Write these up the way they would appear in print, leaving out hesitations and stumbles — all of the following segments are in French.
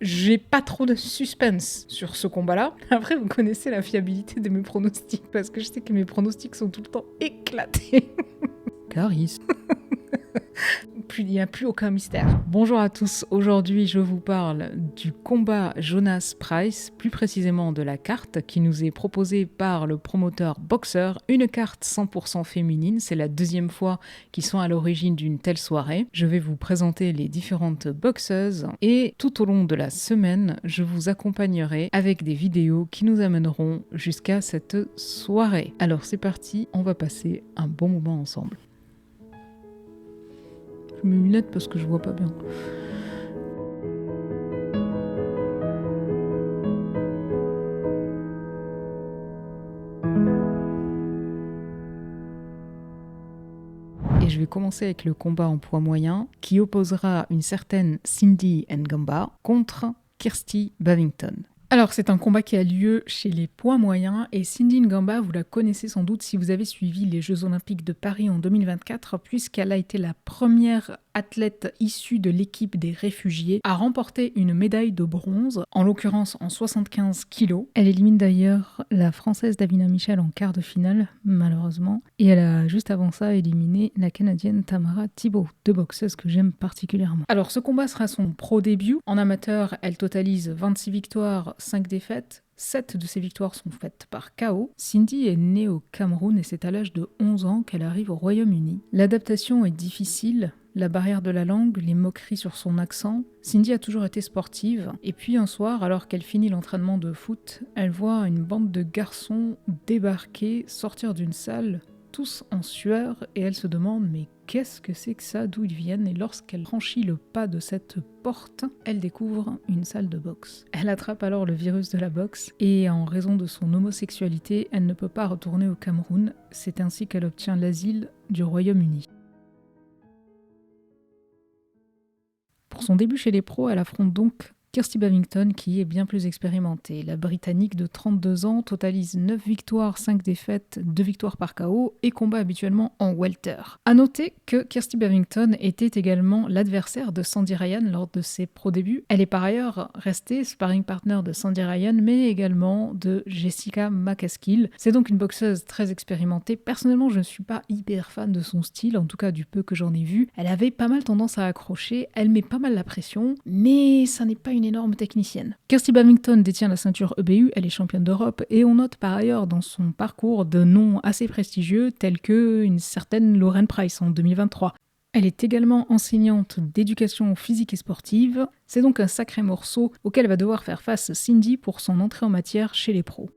j'ai pas trop de suspense sur ce combat-là. Après, vous connaissez la fiabilité de mes pronostics, parce que je sais que mes pronostics sont tout le temps éclatés. Caris. Il n'y a plus aucun mystère. Bonjour à tous, aujourd'hui je vous parle du combat Jonas Price, plus précisément de la carte qui nous est proposée par le promoteur Boxer, une carte 100% féminine, c'est la deuxième fois qu'ils sont à l'origine d'une telle soirée. Je vais vous présenter les différentes boxeuses et tout au long de la semaine, je vous accompagnerai avec des vidéos qui nous amèneront jusqu'à cette soirée. Alors c'est parti, on va passer un bon moment ensemble. Je mets mes lunettes parce que je vois pas bien. Et je vais commencer avec le combat en poids moyen qui opposera une certaine Cindy Ngamba contre Kirsty Bavington. Alors c'est un combat qui a lieu chez les poids moyens et Cindy Ngamba, vous la connaissez sans doute si vous avez suivi les Jeux Olympiques de Paris en 2024 puisqu'elle a été la première athlète issue de l'équipe des réfugiés à remporter une médaille de bronze, en l'occurrence en 75 kilos. Elle élimine d'ailleurs la Française Davina Michel en quart de finale, malheureusement, et elle a juste avant ça éliminé la Canadienne Tamara Thibault, deux boxeuses que j'aime particulièrement. Alors ce combat sera son pro début. En amateur, elle totalise 26 victoires, 5 défaites. 7 de ces victoires sont faites par KO. Cindy est née au Cameroun et c'est à l'âge de 11 ans qu'elle arrive au Royaume-Uni. L'adaptation est difficile, la barrière de la langue, les moqueries sur son accent. Cindy a toujours été sportive et puis un soir, alors qu'elle finit l'entraînement de foot, elle voit une bande de garçons débarquer, sortir d'une salle, tous en sueur, et elle se demande mais qu'est-ce que c'est que ça, d'où ils viennent? Et lorsqu'elle franchit le pas de cette porte, elle découvre une salle de boxe. Elle attrape alors le virus de la boxe et en raison de son homosexualité, elle ne peut pas retourner au Cameroun. C'est ainsi qu'elle obtient l'asile du Royaume-Uni. Pour son début chez les pros, elle affronte donc Kirsty Bavington qui est bien plus expérimentée. La Britannique de 32 ans totalise 9 victoires, 5 défaites, 2 victoires par KO et combat habituellement en welter. A noter que Kirsty Bavington était également l'adversaire de Sandy Ryan lors de ses pro débuts. Elle est par ailleurs restée sparring partner de Sandy Ryan mais également de Jessica McCaskill. C'est donc une boxeuse très expérimentée. Personnellement, je ne suis pas hyper fan de son style, en tout cas du peu que j'en ai vu. Elle avait pas mal tendance à accrocher, elle met pas mal la pression, mais ça n'est pas une énorme technicienne. Kirsty Bavington détient la ceinture EBU, elle est championne d'Europe et on note par ailleurs dans son parcours de noms assez prestigieux tels que une certaine Lauren Price en 2023. Elle est également enseignante d'éducation physique et sportive, c'est donc un sacré morceau auquel va devoir faire face Cindy pour son entrée en matière chez les pros.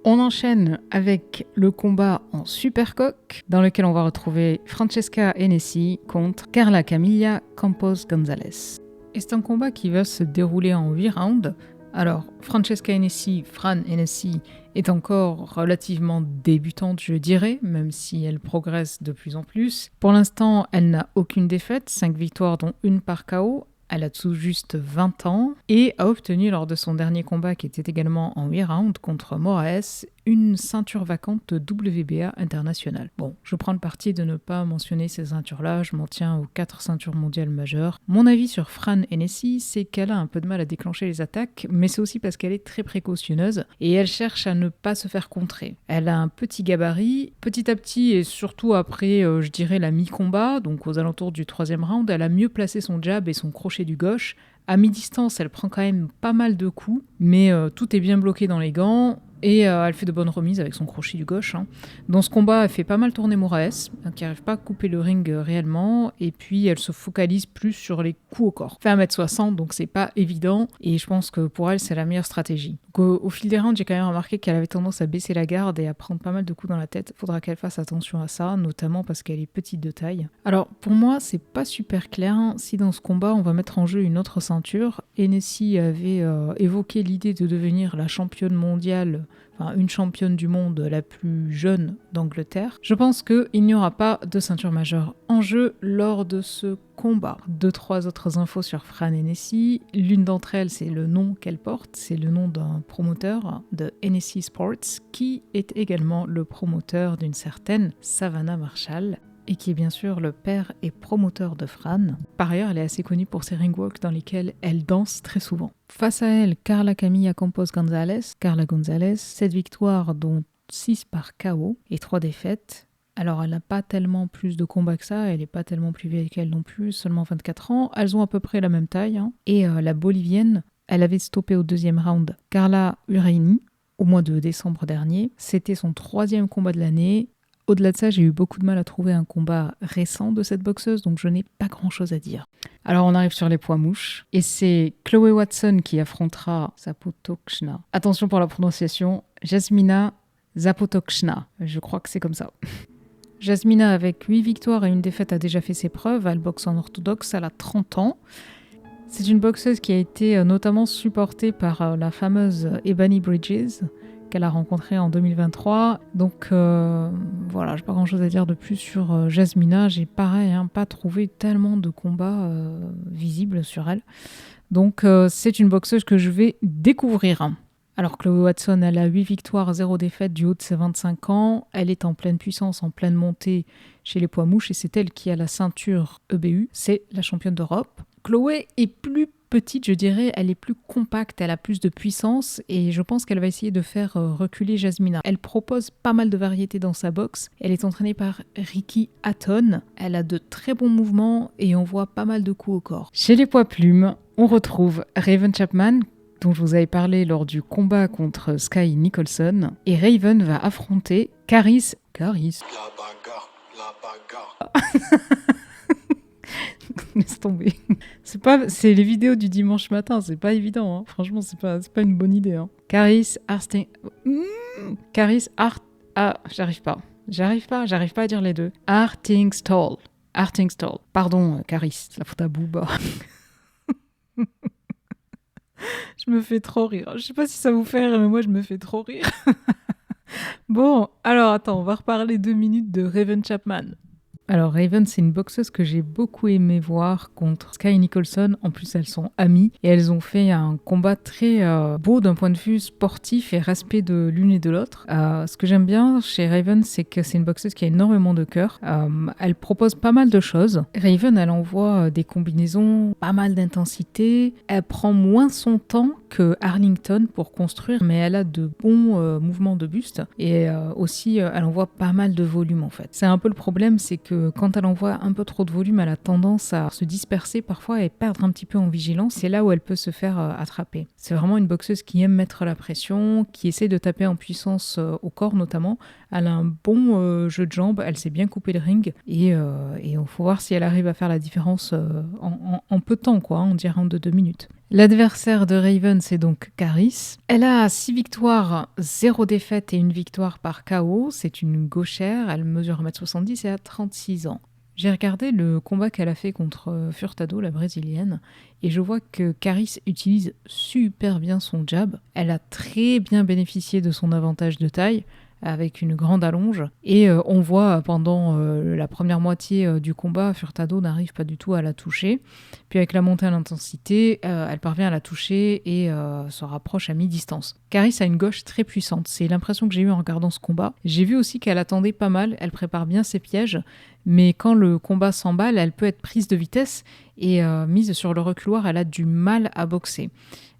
On enchaîne avec le combat en supercoque, dans lequel on va retrouver Francesca Hennessy contre Carla Camilla Campos Gonzalez. Et c'est un combat qui va se dérouler en 8 rounds. Alors, Francesca Hennessy, Fran Hennessy, est encore relativement débutante, je dirais, même si elle progresse de plus en plus. Pour l'instant, elle n'a aucune défaite, 5 victoires dont une par KO. Elle a tout juste 20 ans et a obtenu lors de son dernier combat, qui était également en 8 rounds contre Moraes, une ceinture vacante WBA internationale. Bon, je prends le parti de ne pas mentionner ces ceintures-là, je m'en tiens aux 4 ceintures mondiales majeures. Mon avis sur Fran Hennessy, c'est qu'elle a un peu de mal à déclencher les attaques, mais c'est aussi parce qu'elle est très précautionneuse et elle cherche à ne pas se faire contrer. Elle a un petit gabarit, petit à petit et surtout après, je dirais, la mi-combat, donc aux alentours du 3e round, elle a mieux placé son jab et son crochet du gauche. À mi-distance, elle prend quand même pas mal de coups, mais tout est bien bloqué dans les gants. Et elle fait de bonnes remises avec son crochet du gauche. Dans ce combat, elle fait pas mal tourner Moraes, qui n'arrive pas à couper le ring réellement. Et puis, elle se focalise plus sur les coups au corps. Elle fait 1m60, donc c'est pas évident. Et je pense que pour elle, c'est la meilleure stratégie. Donc, au fil des rounds, j'ai quand même remarqué qu'elle avait tendance à baisser la garde et à prendre pas mal de coups dans la tête. Faudra qu'elle fasse attention à ça, notamment parce qu'elle est petite de taille. Alors, pour moi, c'est pas super clair si dans ce combat, on va mettre en jeu une autre ceinture. Hennessy avait évoqué l'idée de devenir la championne mondiale, enfin une championne du monde la plus jeune d'Angleterre. Je pense qu'il n'y aura pas de ceinture majeure en jeu lors de ce combat. 2-3 autres infos sur Fran Hennessy. L'une d'entre elles, c'est le nom qu'elle porte, c'est le nom d'un promoteur de Hennessy Sports, qui est également le promoteur d'une certaine Savannah Marshall. et qui est bien sûr le père et promoteur de Fran. Par ailleurs, elle est assez connue pour ses ring walks dans lesquels elle danse très souvent. Face à elle, Carla Camilla Campos González. Carla González, 7 victoires dont 6 par KO et 3 défaites. Alors elle n'a pas tellement plus de combats que ça, elle n'est pas tellement plus vieille qu'elle non plus, seulement 24 ans. Elles ont à peu près la même taille. Et la Bolivienne, elle avait stoppé au 2e round Carla Uraini au mois de décembre dernier. C'était son 3e combat de l'année. Au-delà de ça, j'ai eu beaucoup de mal à trouver un combat récent de cette boxeuse, donc je n'ai pas grand-chose à dire. Alors on arrive sur les poids mouches, et c'est Chloé Watson qui affrontera Zapotokshna. Attention pour la prononciation, Jasmina Zapotokshna. Je crois que c'est comme ça. Jasmina, avec 8 victoires et une défaite, a déjà fait ses preuves. Elle boxe en orthodoxe, elle a 30 ans. C'est une boxeuse qui a été notamment supportée par la fameuse Ebony Bridges, qu'elle a rencontrée en 2023. Donc voilà, j'ai pas grand chose à dire de plus sur Jasmina. J'ai pareil, pas trouvé tellement de combats visibles sur elle. Donc c'est une boxeuse que je vais découvrir. Alors Chloé Watson, elle a 8 victoires, 0 défaites du haut de ses 25 ans. Elle est en pleine puissance, en pleine montée chez les poids mouches et c'est elle qui a la ceinture EBU. C'est la championne d'Europe. Chloé est plus petite, je dirais, elle est plus compacte, elle a plus de puissance et je pense qu'elle va essayer de faire reculer Jasmina. Elle propose pas mal de variétés dans sa boxe. Elle est entraînée par Ricky Hatton. Elle a de très bons mouvements et on voit pas mal de coups au corps. Chez les poids plumes, on retrouve Raven Chapman, dont je vous avais parlé lors du combat contre Sky Nicholson. Et Raven va affronter Caris. La bagarre. Laisse tomber. C'est les vidéos du dimanche matin, c'est pas évident. Franchement, c'est pas une bonne idée. Caris j'arrive pas à dire les deux. Artingstall. Pardon, Caris, la faute à Booba. Je me fais trop rire. Je sais pas si ça vous fait rire, mais moi je me fais trop rire. Bon, alors attends, on va reparler 2 minutes de Raven Chapman. Alors Raven, c'est une boxeuse que j'ai beaucoup aimé voir contre Sky Nicholson. En plus, elles sont amies et elles ont fait un combat très beau d'un point de vue sportif et respect de l'une et de l'autre. Ce que j'aime bien chez Raven, c'est que c'est une boxeuse qui a énormément de cœur. Elle propose pas mal de choses. Raven, elle envoie des combinaisons, pas mal d'intensité. Elle prend moins son temps que Arlington pour construire, mais elle a de bons mouvements de buste et aussi elle envoie pas mal de volume en fait. C'est un peu le problème, c'est que quand elle envoie un peu trop de volume, elle a tendance à se disperser parfois et perdre un petit peu en vigilance. C'est là où elle peut se faire attraper. C'est vraiment une boxeuse qui aime mettre la pression, qui essaie de taper en puissance au corps notamment. Elle a un bon jeu de jambes, elle sait bien couper le ring et il faut voir si elle arrive à faire la différence en peu de temps, on dirait en 2 minutes. L'adversaire de Raven, c'est donc Caris. Elle a 6 victoires, 0 défaites et 1 victoire par KO. C'est une gauchère, elle mesure 1m70 et a 36 ans. J'ai regardé le combat qu'elle a fait contre Furtado, la brésilienne, et je vois que Caris utilise super bien son jab. Elle a très bien bénéficié de son avantage de taille, avec une grande allonge. Et on voit pendant la première moitié du combat, Furtado n'arrive pas du tout à la toucher. Puis avec la montée à l'intensité, elle parvient à la toucher et se rapproche à mi-distance. Caris a une gauche très puissante. C'est l'impression que j'ai eue en regardant ce combat. J'ai vu aussi qu'elle attendait pas mal, elle prépare bien ses pièges. Mais quand le combat s'emballe, elle peut être prise de vitesse et mise sur le reculoir, elle a du mal à boxer.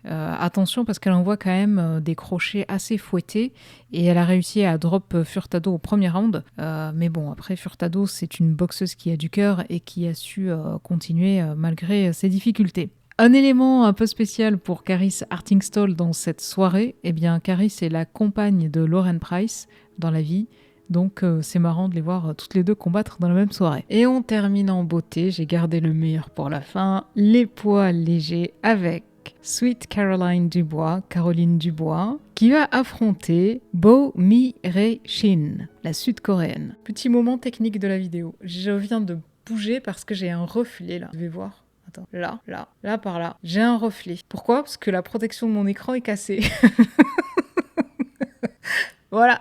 Attention parce qu'elle envoie quand même des crochets assez fouettés et elle a réussi à drop Furtado au premier round. Mais bon, après Furtado, c'est une boxeuse qui a du cœur et qui a su continuer malgré ses difficultés. Un élément un peu spécial pour Caris Artingstall dans cette soirée, eh bien Caris est la compagne de Lauren Price dans la vie. Donc c'est marrant de les voir toutes les deux combattre dans la même soirée. Et on termine en beauté, j'ai gardé le meilleur pour la fin, les poids légers avec Sweet Caroline Dubois, qui va affronter Bo Mi-rae Shin, la sud-coréenne. Petit moment technique de la vidéo, je viens de bouger parce que j'ai un reflet là, vous devez voir. Attends, là, par là, j'ai un reflet. Pourquoi ? Parce que la protection de mon écran est cassée. Voilà.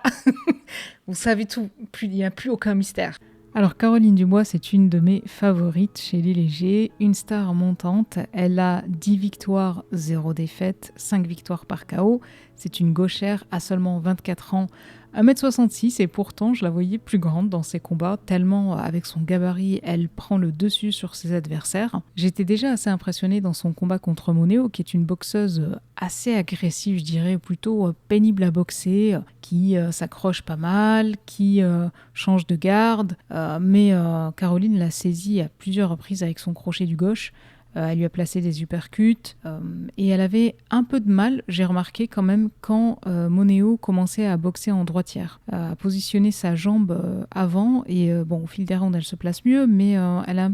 Vous savez tout, il n'y a plus aucun mystère. Alors Caroline Dubois, c'est une de mes favorites chez les légers, une star montante. Elle a 10 victoires, 0 défaites, 5 victoires par KO. C'est une gauchère, à seulement 24 ans, 1m66 et pourtant je la voyais plus grande dans ses combats, tellement avec son gabarit elle prend le dessus sur ses adversaires. J'étais déjà assez impressionnée dans son combat contre Moneo, qui est une boxeuse assez agressive, je dirais, plutôt pénible à boxer, qui s'accroche pas mal, qui change de garde, mais Caroline l'a saisie à plusieurs reprises avec son crochet du gauche. Elle lui a placé des uppercuts et elle avait un peu de mal, j'ai remarqué quand même, quand Moneo commençait à boxer en droitière, à positionner sa jambe avant et bon, au fil des rounds elle se place mieux, mais elle a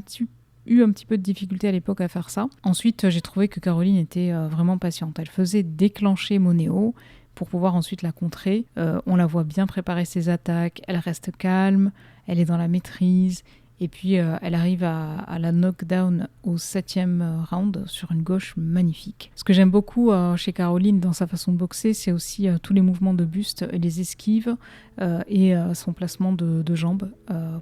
eu un petit peu de difficulté à l'époque à faire ça. Ensuite, j'ai trouvé que Caroline était vraiment patiente. Elle faisait déclencher Moneo pour pouvoir ensuite la contrer. On la voit bien préparer ses attaques, elle reste calme, elle est dans la maîtrise. Et puis, elle arrive à la knockdown au 7e round sur une gauche magnifique. Ce que j'aime beaucoup chez Caroline dans sa façon de boxer, c'est aussi tous les mouvements de buste, les esquives et son placement de jambes.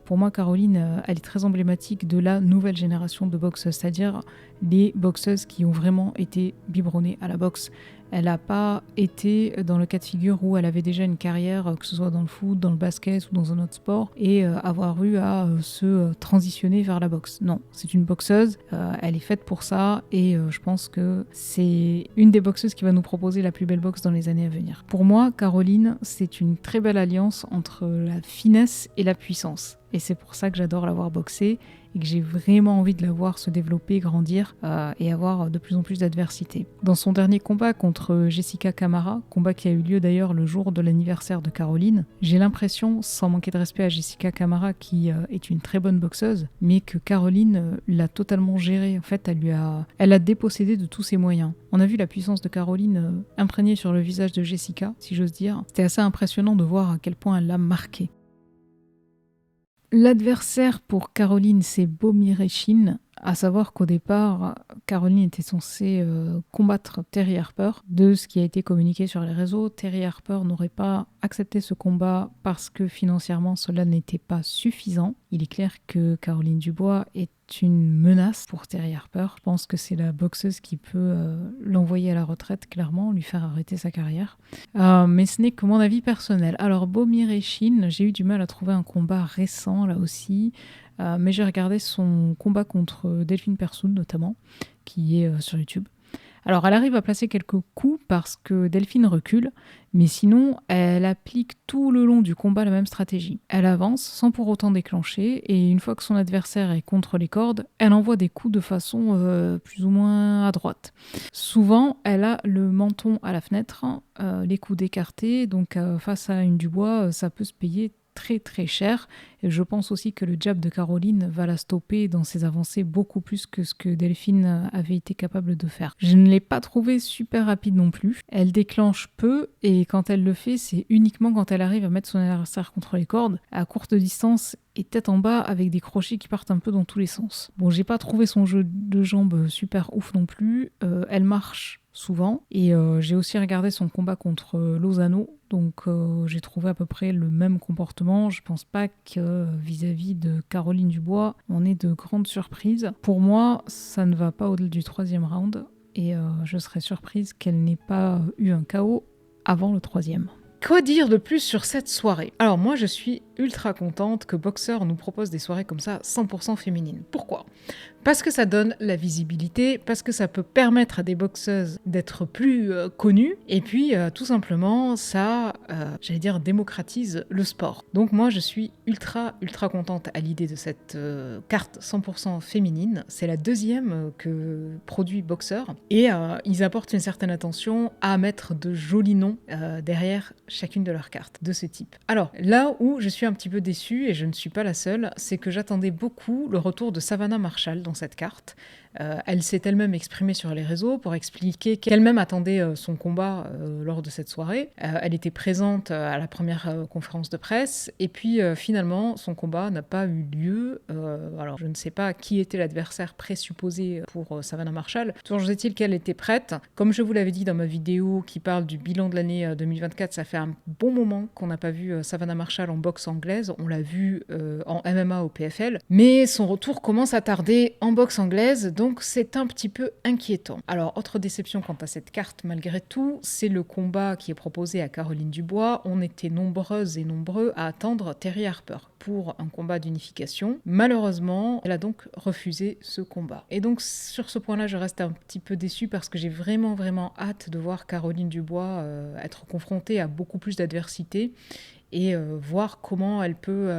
Pour moi, Caroline, elle est très emblématique de la nouvelle génération de boxeuses, c'est-à-dire les boxeuses qui ont vraiment été biberonnées à la boxe. Elle n'a pas été dans le cas de figure où elle avait déjà une carrière, que ce soit dans le foot, dans le basket ou dans un autre sport, et avoir eu à se transitionner vers la boxe. Non, c'est une boxeuse, elle est faite pour ça, et je pense que c'est une des boxeuses qui va nous proposer la plus belle boxe dans les années à venir. Pour moi, Caroline, c'est une très belle alliance entre la finesse et la puissance. Et c'est pour ça que j'adore la voir boxer et que j'ai vraiment envie de la voir se développer, grandir et avoir de plus en plus d'adversité. Dans son dernier combat contre Jessica Camara, combat qui a eu lieu d'ailleurs le jour de l'anniversaire de Caroline, j'ai l'impression, sans manquer de respect à Jessica Camara qui est une très bonne boxeuse, mais que Caroline l'a totalement gérée. En fait, elle a dépossédé de tous ses moyens. On a vu la puissance de Caroline imprégnée sur le visage de Jessica, si j'ose dire. C'était assez impressionnant de voir à quel point elle l'a marquée. L'adversaire pour Caroline, c'est Bomirechin, à savoir qu'au départ, Caroline était censée combattre Terry Harper. De ce qui a été communiqué sur les réseaux, Terry Harper n'aurait pas accepté ce combat parce que financièrement cela n'était pas suffisant. Il est clair que Caroline Dubois est une menace pour Terry Harper. Je pense que c'est la boxeuse qui peut l'envoyer à la retraite, clairement, lui faire arrêter sa carrière. Mais ce n'est que mon avis personnel. Alors, Bomirechin, j'ai eu du mal à trouver un combat récent, là aussi. Mais j'ai regardé son combat contre Delphine Persoon, notamment, qui est sur YouTube. Alors, elle arrive à placer quelques coups parce que Delphine recule, mais sinon, elle applique tout le long du combat la même stratégie. Elle avance sans pour autant déclencher, et une fois que son adversaire est contre les cordes, elle envoie des coups de façon plus ou moins à droite. Souvent, elle a le menton à la fenêtre, les coudes écartés, donc face à une Dubois, ça peut se payer très très cher, et je pense aussi que le jab de Caroline va la stopper dans ses avancées beaucoup plus que ce que Delphine avait été capable de faire. Je ne l'ai pas trouvée super rapide non plus, elle déclenche peu et quand elle le fait c'est uniquement quand elle arrive à mettre son adversaire contre les cordes à courte distance et tête en bas avec des crochets qui partent un peu dans tous les sens. Bon, j'ai pas trouvé son jeu de jambes super ouf non plus, elle marche souvent, et j'ai aussi regardé son combat contre Lozano, donc j'ai trouvé à peu près le même comportement. Je pense pas que vis-à-vis de Caroline Dubois on ait de grandes surprises. Pour moi ça ne va pas au-delà du 3e round, et je serais surprise qu'elle n'ait pas eu un KO avant le 3e. Quoi dire de plus sur cette soirée? Alors moi je suis ultra contente que Boxer nous propose des soirées comme ça 100% féminines. Pourquoi? Parce que ça donne la visibilité, parce que ça peut permettre à des boxeuses d'être plus connues, et puis tout simplement ça, démocratise le sport. Donc moi je suis ultra contente à l'idée de cette carte 100% féminine. C'est la 2e que produit Boxer, et ils apportent une certaine attention à mettre de jolis noms derrière chacune de leurs cartes de ce type. Alors là où je suis un petit peu déçue, et je ne suis pas la seule, c'est que j'attendais beaucoup le retour de Savannah Marshall dans cette carte. Elle s'est elle-même exprimée sur les réseaux pour expliquer qu'elle-même attendait son combat lors de cette soirée. Elle était présente à la première conférence de presse, et puis finalement son combat n'a pas eu lieu. Alors je ne sais pas qui était l'adversaire présupposé pour Savannah Marshall. Toujours est-il qu'elle était prête. Comme je vous l'avais dit dans ma vidéo qui parle du bilan de l'année 2024, ça fait un bon moment qu'on n'a pas vu Savannah Marshall en boxe anglaise. On l'a vu en MMA au PFL, mais son retour commence à tarder en boxe anglaise, donc Donc c'est un petit peu inquiétant. Alors autre déception quant à cette carte malgré tout, c'est le combat qui est proposé à Caroline Dubois. On était nombreuses et nombreux à attendre Terry Harper pour un combat d'unification. Malheureusement, elle a donc refusé ce combat. Et donc sur ce point-là, je reste un petit peu déçue parce que j'ai vraiment hâte de voir Caroline Dubois être confrontée à beaucoup plus d'adversité et voir comment elle peut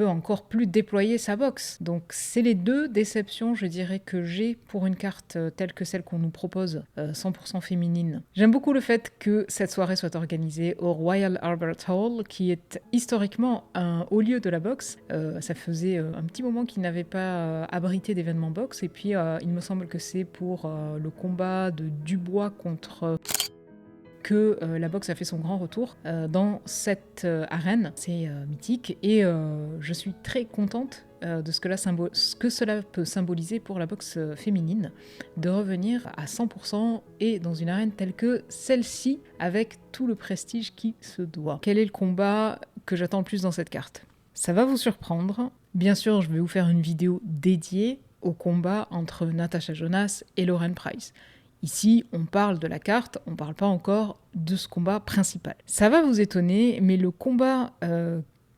encore plus déployer sa boxe. Donc c'est les deux déceptions, je dirais, que j'ai pour une carte telle que celle qu'on nous propose, 100% féminine. J'aime beaucoup le fait que cette soirée soit organisée au Royal Albert Hall, qui est historiquement un haut lieu de la boxe. Ça faisait un petit moment qu'il n'avait pas abrité d'événements boxe, et puis il me semble que c'est pour le combat de Dubois contre... que la boxe a fait son grand retour dans cette arène. C'est mythique et je suis très contente de ce que cela peut symboliser pour la boxe féminine, de revenir à 100% et dans une arène telle que celle-ci, avec tout le prestige qui se doit. Quel est le combat que j'attends le plus dans cette carte ? Ça va vous surprendre. Bien sûr, je vais vous faire une vidéo dédiée au combat entre Natasha Jonas et Lauren Price. Ici, on parle de la carte, on ne parle pas encore de ce combat principal. Ça va vous étonner, mais le combat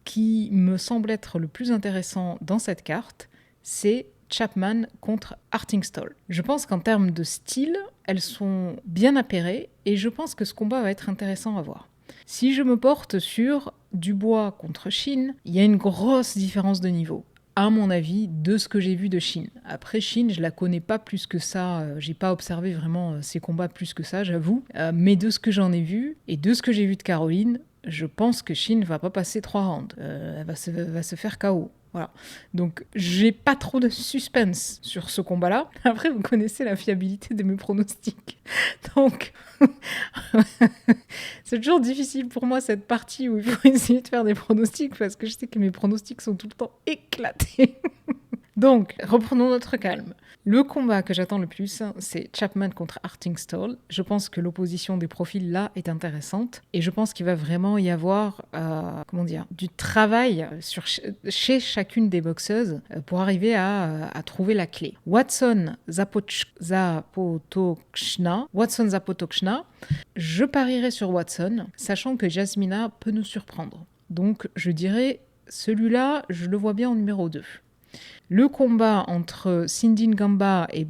qui me semble être le plus intéressant dans cette carte, c'est Chapman contre Hartingstall. Je pense qu'en termes de style, elles sont bien appairées et je pense que ce combat va être intéressant à voir. Si je me porte sur Dubois contre Shin, il y a une grosse différence de niveau, à mon avis, de ce que j'ai vu de Shin. Après, Shin, je la connais pas plus que ça, j'ai pas observé vraiment ses combats plus que ça, j'avoue, mais de ce que j'en ai vu, et de ce que j'ai vu de Caroline, je pense que Shin va pas passer 3 rounds, elle va se faire KO. Voilà. Donc, j'ai pas trop de suspense sur ce combat-là. Après, vous connaissez la fiabilité de mes pronostics. Donc, c'est toujours difficile pour moi cette partie où il faut essayer de faire des pronostics parce que je sais que mes pronostics sont tout le temps éclatés. Donc, reprenons notre calme. Le combat que j'attends le plus, c'est Chapman contre Hartingstall. Je pense que l'opposition des profils là est intéressante et je pense qu'il va vraiment y avoir du travail chez chacune des boxeuses pour arriver à trouver la clé. Watson Zapotokshna, je parierais sur Watson, sachant que Jasmina peut nous surprendre. Donc, je dirais, celui-là, je le vois bien en numéro 2. Le combat entre Cindy Ngamba et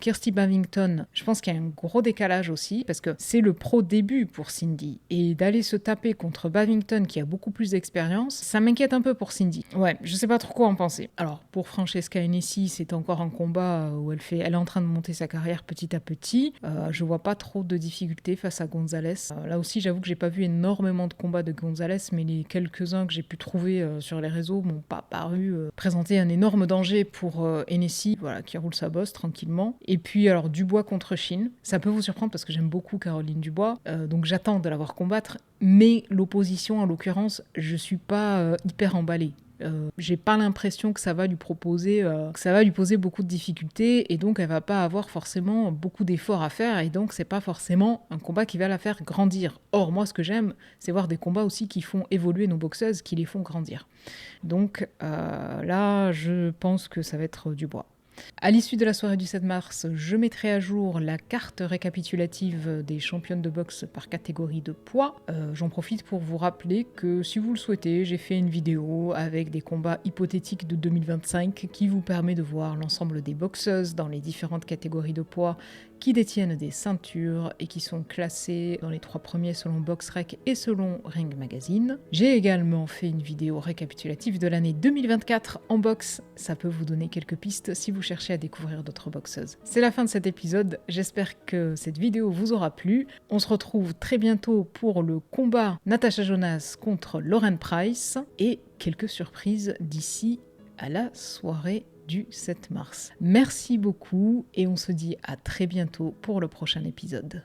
Kirsty Bavington, je pense qu'il y a un gros décalage aussi, parce que c'est le pro début pour Cindy. Et d'aller se taper contre Bavington, qui a beaucoup plus d'expérience, ça m'inquiète un peu pour Cindy. Ouais, je sais pas trop quoi en penser. Alors, pour Francesca Hennessy, c'est encore un combat où elle est en train de monter sa carrière petit à petit. Je vois pas trop de difficultés face à Gonzalez. Là aussi, j'avoue que j'ai pas vu énormément de combats de Gonzalez, mais les quelques-uns que j'ai pu trouver sur les réseaux m'ont pas paru présenter un énorme danger pour Hennessy, voilà, qui roule sa bosse tranquillement. Et puis alors Dubois contre Shin, ça peut vous surprendre parce que j'aime beaucoup Caroline Dubois, donc j'attends de la voir combattre, mais l'opposition en l'occurrence, je suis pas hyper emballée. J'ai pas l'impression que ça va lui poser beaucoup de difficultés et donc elle va pas avoir forcément beaucoup d'efforts à faire et donc c'est pas forcément un combat qui va la faire grandir. Or moi ce que j'aime c'est voir des combats aussi qui font évoluer nos boxeuses, qui les font grandir. Donc là je pense que ça va être Dubois. À l'issue de la soirée du 7 mars, je mettrai à jour la carte récapitulative des championnes de boxe par catégorie de poids. J'en profite pour vous rappeler que si vous le souhaitez, j'ai fait une vidéo avec des combats hypothétiques de 2025 qui vous permet de voir l'ensemble des boxeuses dans les différentes catégories de poids qui détiennent des ceintures et qui sont classées dans les 3 premiers selon BoxRec et selon Ring Magazine. J'ai également fait une vidéo récapitulative de l'année 2024 en boxe. Ça peut vous donner quelques pistes si vous cherchez à découvrir d'autres boxeuses. C'est la fin de cet épisode. J'espère que cette vidéo vous aura plu. On se retrouve très bientôt pour le combat Natasha Jonas contre Lauren Price et quelques surprises d'ici à la soirée du 7 mars. Merci beaucoup et on se dit à très bientôt pour le prochain épisode.